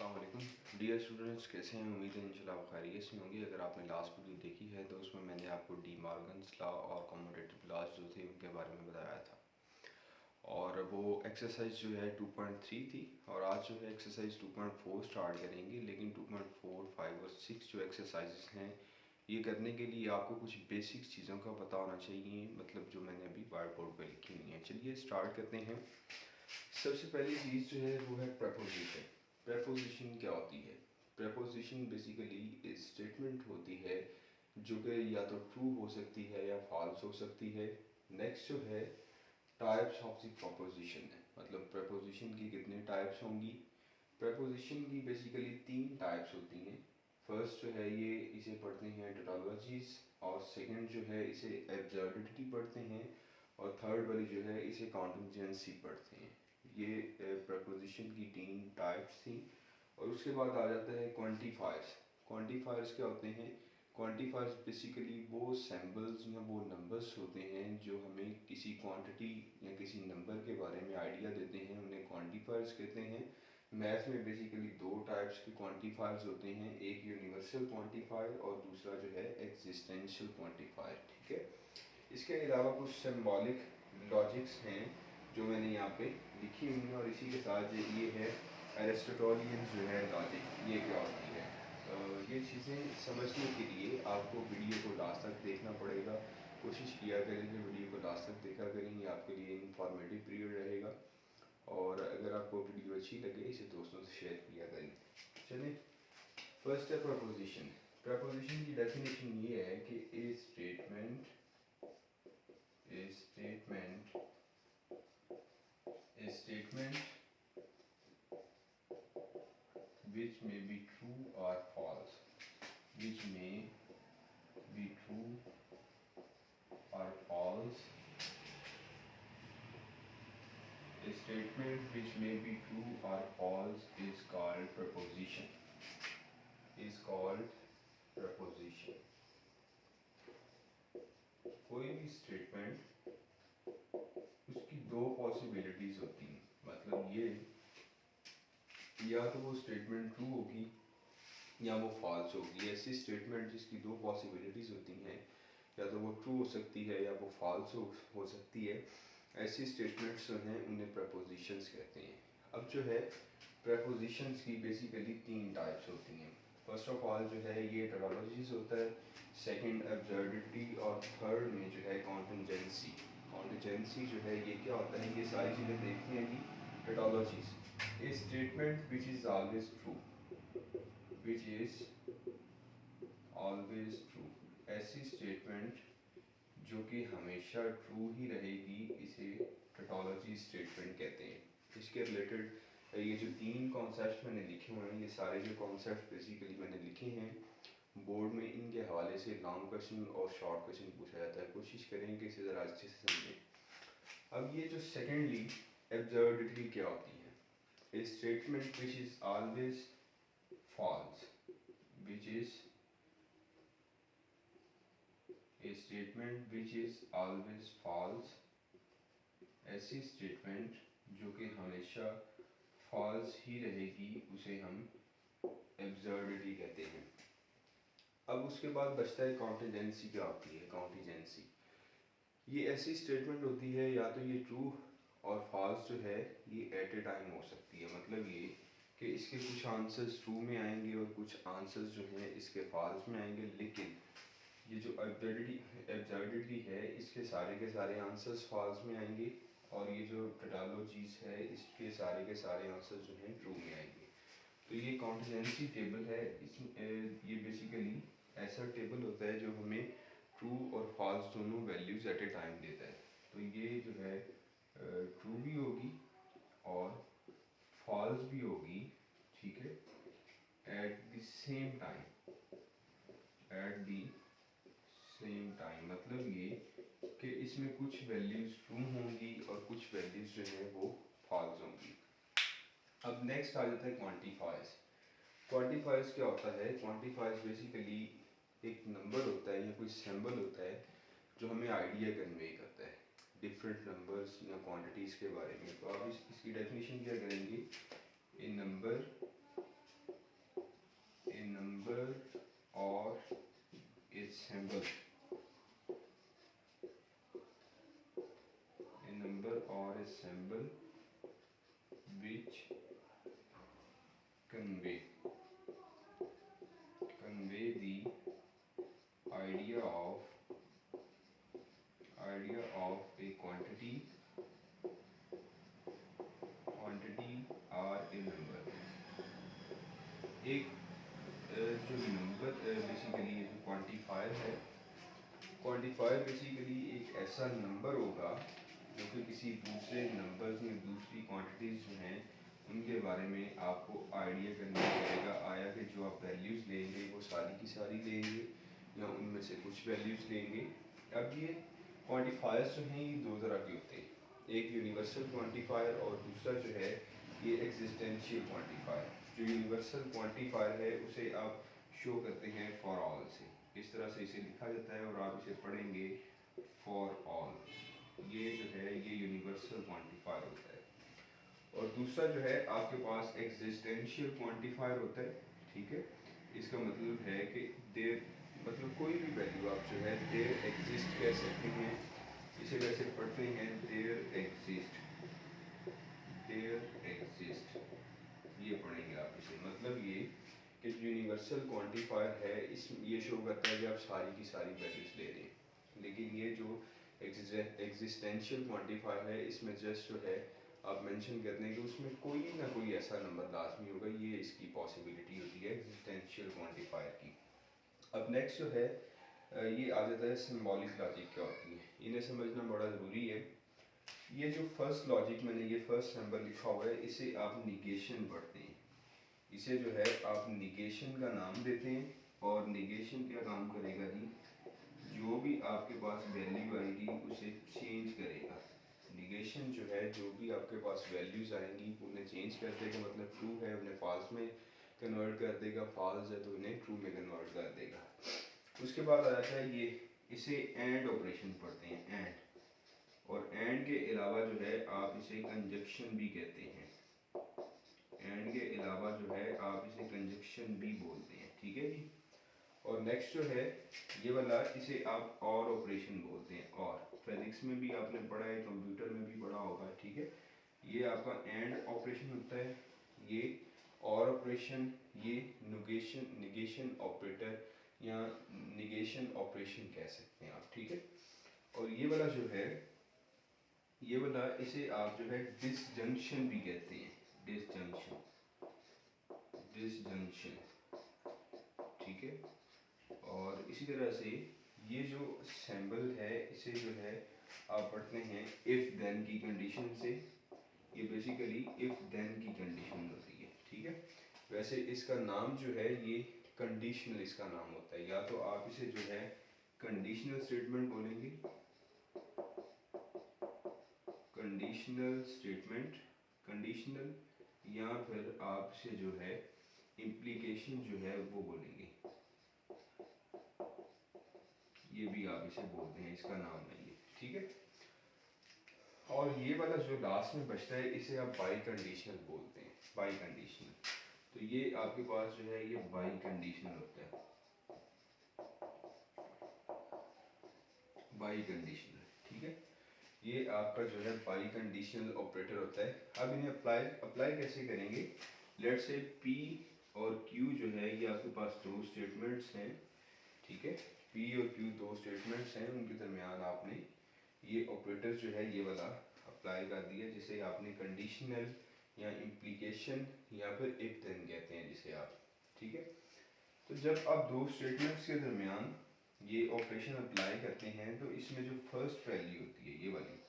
अस्सलाम वालेकुम dear students, कैसे हैं? उम्मीद है इंशाल्लाह खैरियत से होंगे। अगर आपने लास्ट वीडियो देखी है तो उसमें मैंने आपको डी मॉर्गन्स लॉ और कम्यूटेटिव लॉज जो थे उनके बारे में बताया था, और वो एक्सरसाइज जो है 2.3 थी। और आज जो है एक्सरसाइज 2.4 स्टार्ट करेंगे। लेकिन 2.4, 5 और 6 जो एक्सरसाइजेस हैं, ये करने के लिए आपको कुछ बेसिक चीज़ों का पता होना चाहिए, मतलब जो मैंने अभी वाइट बोर्ड पर लिखी हुई हैं। चलिए स्टार्ट करते हैं। सबसे पहली चीज़ जो है वो है प्रपोजिशन। प्रपोजिशन क्या होती है? प्रपोजिशन बेसिकली स्टेटमेंट होती है जो कि या तो ट्रू हो सकती है या फॉल्स हो सकती है। नेक्स्ट जो है टाइप्स ऑफ द प्रपोजिशन है, मतलब प्रपोजिशन की कितने टाइप्स होंगी। प्रपोजिशन की बेसिकली 3 टाइप्स होती हैं। फर्स्ट जो है ये इसे पढ़ते हैं टोटोलॉजीज, और सेकंड जो है इसे एब्सर्डिटी पढ़ते हैं, और थर्ड वाली जो है इसे कॉन्टिजेंसी पढ़ते हैं। ये प्रपोजिशन की 3 टाइप्स थी। और उसके बाद आ जाता है क्वांटिफायर्स। क्वांटिफायर्स क्या होते हैं? क्वांटिफायर्स बेसिकली वो सिंबल्स या वो नंबर्स होते हैं जो हमें किसी क्वांटिटी या किसी नंबर के बारे में आइडिया देते हैं, उन्हें क्वांटिफायर्स कहते हैं। मैथ में बेसिकली 2 टाइप्स के क्वांटिफायर्स होते हैं, एक यूनिवर्सल क्वांटिफायर और दूसरा जो है एग्जिस्टेंशियल क्वांटिफायर। ठीक है, इसके अलावा कुछ सिंबॉलिक लॉजिक्स हैं जो मैंने यहाँ पे लिखी हुई है, और इसी के साथ ये है एरिस्टोटलियन जो है लॉजिक, ये क्या होती है। ये चीज़ें समझने के लिए आपको वीडियो को लास्ट तक देखना पड़ेगा। कोशिश किया करें कि वीडियो को लास्ट तक देखा करें, ये आपके लिए इंफॉर्मेटिव पीरियड रहेगा। और अगर आपको वीडियो अच्छी लगे इसे दोस्तों से शेयर किया करें। चलिए, फर्स्ट है प्रपोजिशन। प्रपोजिशन की डेफिनेशन ये है कि ए statement which may be true or false, which may be true or false. A statement which may be true or false is called proposition. कोई भी स्टेटमेंट, उसकी 2 पॉसिबिलिटीज होती हैं, मतलब ये या तो वो स्टेटमेंट ट्रू होगी या वो फॉल्स होगी। ऐसी स्टेटमेंट जिसकी 2 पॉसिबिलिटीज होती हैं, या तो वो ट्रू हो सकती है या वो फॉल्स हो सकती है, ऐसी स्टेटमेंट्स जो हैं उन्हें प्रपोजिशंस कहते हैं। अब जो है प्रपोजिशंस की बेसिकली 3 टाइप्स होती हैं। फर्स्ट ऑफ ऑल जो है ये टोटोलॉजीज होता है, सेकंड एब्सर्डिटी, और थर्ड में जो है कॉन्टिजेंसी। कॉन्टिजेंसी जो है ये क्या होता है, ये सारी चीज़ें देखते हैं कि tautologies a statement which is always true, which is always true. ऐसी स्टेटमेंट जो कि हमेशा ट्रू ही रहेगी, इसे टोटोलॉजी स्टेटमेंट कहते हैं। इसके रिलेटेड ये जो 3 कॉन्सेप्ट मैंने लिखे हुए हैं, ये सारे जो कॉन्सेप्ट बेसिकली मैंने लिखे हैं बोर्ड में, इनके हवाले से लॉन्ग क्वेश्चन और शॉर्ट क्वेश्चन पूछा जाता है। कोशिश करें कि इसे ज़रा अच्छे से समझें। अब ये जो सेकेंडली एब्सर्डिटी क्या होती है? A statement which is always false, which is a statement which is always false। ऐसी स्टेटमेंट जो कि हमेशा फॉल्स ही रहेगी उसे हम एब्सर्डिटी कहते हैं। अब उसके बाद बचता है कॉन्टिजेंसी। क्या होती है कॉन्टिजेंसी? ये ऐसी स्टेटमेंट होती है या तो ये ट्रू और फॉल्स जो है ये एट ए टाइम हो सकती है, मतलब ये कि इसके कुछ आंसर्स ट्रू में आएंगे और कुछ आंसर्स जो हैं इसके फॉल्स में आएंगे। लेकिन ये जो एब्सर्डिटी है इसके सारे आंसर्स फॉल्स में आएंगे, और ये जो टोटोलॉजीज है इसके सारे आंसर्स जो हैं ट्रू में आएंगे। तो ये कॉन्टिजेंसी टेबल है। ये बेसिकली ऐसा टेबल होता है जो हमें ट्रू और फॉल्स दोनों वैल्यूज एट ए टाइम देता है। तो ये जो है ट्रू भी होगी और फॉल्स भी होगी, ठीक है, एट द सेम टाइम। मतलब ये कि इसमें कुछ वैल्यूज ट्रू होंगी और कुछ वैल्यूज जो है वो फॉल्स होंगी। अब नेक्स्ट आ जाता है क्वांटिफायर्स। क्वांटिफायर्स क्या होता है? क्वांटिफायर्स बेसिकली एक नंबर होता है या कोई सिंबल होता है जो हमें आइडिया कन्वे करता है डिफरेंट नंबर्स या क्वांटिटीज़ के बारे में। तो आप इसकी डेफिनेशन क्या करेंगे? ए number number or a symbol, which convey the idea of a quantity or a number। एक जो नंबर बेसिकली ये जो क्वांटिफायर है, क्वांटिफायर बेसिकली एक ऐसा नंबर होगा जो कि किसी दूसरे नंबर्स में दूसरी क्वांटिटीज़ जो हैं उनके बारे में आपको आइडिया करने पड़ेगा। आया कि जो आप वैल्यूज़ लेंगे वो सारी की सारी लेंगे या उनमें से कुछ वैल्यूज़ लेंगे। अब ये क्वांटिफायर्स जो हैं ये दो तरह के होते हैं, एक यूनिवर्सल क्वांटिफायर और दूसरा जो है ये एग्जिस्टेंशियल क्वांटिफायर। जो यूनिवर्सल क्वांटिफायर है उसे आप शो करते हैं फॉर ऑल से, इस तरह से इसे लिखा जाता है और आप इसे पढ़ेंगे फॉर ऑल। ये जो है ये यूनिवर्सल क्वांटिफायर होता है। और दूसरा जो है आपके पास एग्जिस्टेंशियल क्वांटिफायर होता है, ठीक है। इसका मतलब है कि देर मतलब कोई भी वैल्यू आप जो है देर एग्जिस्ट कह सकते हैं। इसे वैसे पढ़ते हैं देर एग्जिस्ट, ये पढ़ेंगे आप इसे। मतलब ये कि यूनिवर्सल क्वांटिफायर है इस ये शो करता है कि आप सारी की सारी वैल्यूज ले रहे हैं, लेकिन ये जो एग्जिस्टेंशियल क्वांटिफायर है इसमें जस्ट जो है आप मेंशन करते हैं कि उसमें कोई ना कोई ऐसा नंबर लाजमी होगा, ये इसकी पॉसिबिलिटी होती है एग्जिस्टेंशियल क्वांटिफायर की। अब नेक्स्ट जो है ये आ जाता है सिंबॉलिक लॉजिक क्या होती है, इन्हें समझना बड़ा ज़रूरी है। ये जो फर्स्ट लॉजिक मैंने ये फर्स्ट नंबर लिखा हुआ है इसे आप निगेशन पढ़ते हैं। इसे जो है आप निगेशन का नाम देते हैं और निगेशन क्या काम करेगा जी, जो भी आपके पास वैल्यू आएगी उसे चेंज करेगा। निगेशन जो है जो भी आपके पास वैल्यूज आएंगी उन्हें चेंज कर देगा, मतलब ट्रू है उन्हें फॉल्स में कन्वर्ट कर देगा, फॉल्स है तो उन्हें ट्रू में कन्वर्ट कर देगा। उसके बाद आ जाता है ये इसे एंड ऑपरेशन पढ़ते हैं, एंड। और एंड के अलावा जो है आप इसे कंजक्शन भी कहते हैं, एंड के अलावा जो है आप इसे कंजक्शन भी बोलते हैं, ठीक है जी। और नेक्स्ट जो है ये वाला इसे आप और ऑपरेशन बोलते हैं। और फिजिक्स में भी आपने पढ़ा है, कंप्यूटर में भी पढ़ा होगा, ठीक है। ये आपका एंड ऑपरेशन होता है, ये और ऑपरेशन, ये निगेशन ऑपरेटर या निगेशन ऑपरेशन कह सकते हैं आप, ठीक है। और ये वाला जो है ये वाला इसे आप जो है डिसजंक्शन भी कहते हैं, डिसजंक्शन, ठीक है। और इसी तरह से ये जो सिंबल है इसे जो है आप पढ़ते हैं इफ देन की कंडीशन से, ये बेसिकली इफ देन की कंडीशन होती है, ठीक है। वैसे इसका नाम जो है ये कंडीशनल इसका नाम होता है, या तो आप इसे जो है कंडीशनल स्टेटमेंट बोलेंगे, कंडीशनल, या फिर आप इसे जो है इम्प्लीकेशन जो है वो बोलेंगे, ये भी आप इसे बोलते हैं, इसका नाम है ये, ठीक है। और ये वाला जो लास्ट में बचता है इसे आप बाई कंडीशनल बोलते हैं, बाई कंडीशनल। तो ये आपके पास जो है ये बाई कंडीशनल होता है, बाई कंडीशनल, ठीक है। ये आपका जो है बाई कंडीशनल ऑपरेटर होता है। अब इन्हें अप्लाई कैसे करेंगे, लेट से P और Q जो है ये आपके पास दो स्टेटमेंट्स हैं, ठीक है। P और Q दो स्टेटमेंट्स हैं, उनके दरमियान आपने ये ऑपरेटर जो है ये वाला अप्लाई कर दिया, जिसे आपने कंडीशनल या इम्प्लीकेशन या फिर इफ देन कहते हैं जिसे आप, ठीक है। तो जब आप दो स्टेटमेंट्स के दरमियान ये ऑपरेशन अप्लाई करते हैं तो इसमें जो फर्स्ट वैल्यू होती है ये वाली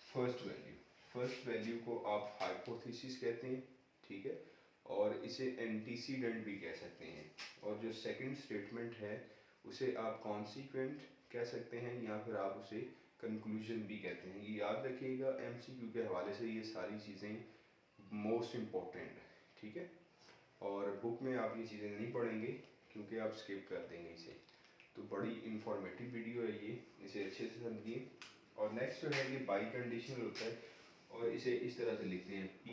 फर्स्ट वैल्यू को आप हाइपोथेसिस कहते हैं, ठीक है। और इसे एंटीसीडेंट भी कह सकते हैं। और जो सेकंड स्टेटमेंट है उसे आप कॉन्सिक्वेंट कह सकते हैं या फिर आप उसे कंक्लूजन भी कहते हैं। ये याद रखिएगा, एमसीक्यू के हवाले से ये सारी चीज़ें मोस्ट इम्पोर्टेंट है, ठीक है। और बुक में आप ये चीज़ें नहीं पढ़ेंगे क्योंकि आप स्किप कर देंगे इसे। तो बड़ी इंफॉर्मेटिव वीडियो है ये, इसे अच्छे से समझिए। और नेक्स्ट जो है ये बाई कंडीशनल होता है और इसे इस तरह से लिखते हैं, P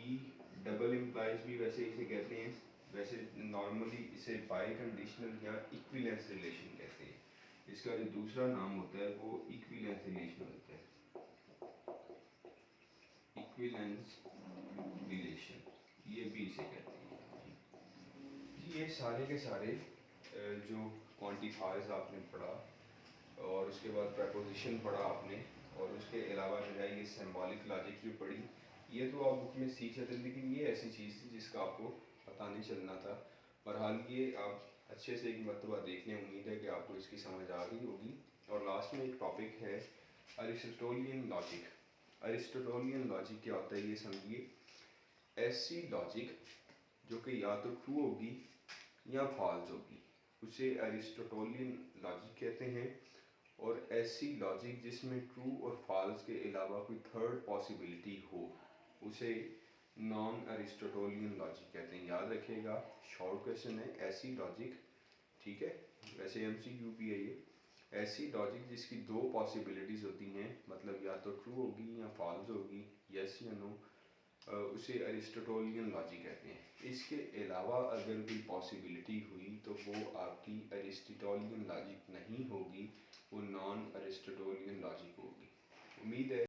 डबल इम्प्लाइज भी वैसे इसे कहते हैं, वैसे नॉर्मली इसे बाई कंडीशनल या इक्विलेंस रिलेशन कहते हैं। इसका जो दूसरा नाम होता है वो इक्विलेंस रिलेशन होता है, इक्विलेंस रिलेशन, ये भी इसे कहते हैं। ये सारे के सारे जो क्वांटिफायर्स आपने पढ़ा और उसके बाद प्रपोजिशन पढ़ा आपने, और उसके अलावा जो है ये सिंबॉलिक लॉजिक जो पढ़ी, ये तो आप बुक में सीख जाते थे, लेकिन ये ऐसी चीज़ थी जिसका आपको पता नहीं चलना था। बहरहाल ये आप अच्छे से एक मरतबा देख लें, उम्मीद है कि आपको इसकी समझ आ गई होगी। और लास्ट में एक टॉपिक है अरिस्टोटेलियन लॉजिक। अरिस्टोटेलियन लॉजिक क्या होता है ये समझिए। ऐसी लॉजिक जो कि या तो ट्रू होगी या फॉल्स होगी, उसे अरिस्टोटेलियन लॉजिक कहते हैं। और ऐसी लॉजिक जिसमें ट्रू और फॉल्स के अलावा कोई थर्ड पॉसिबिलिटी हो, उसे नॉन अरिस्टोटेलियन लॉजिक कहते हैं। याद रखिएगा, शॉर्ट क्वेश्चन है, ऐसी लॉजिक, ठीक है, वैसे एमसीक्यू भी है ये। ऐसी लॉजिक जिसकी दो पॉसिबिलिटीज़ होती हैं, मतलब या तो ट्रू होगी या फॉल्स होगी, यस या नो, उसे अरिस्टोटेलियन लॉजिक कहते हैं। इसके अलावा अगर कोई पॉसिबिलिटी हुई तो वो आपकी अरिस्टोटेलियन लॉजिक नहीं होगी, वो नॉन अरिस्टोटेलियन लॉजिक होगी। उम्मीद है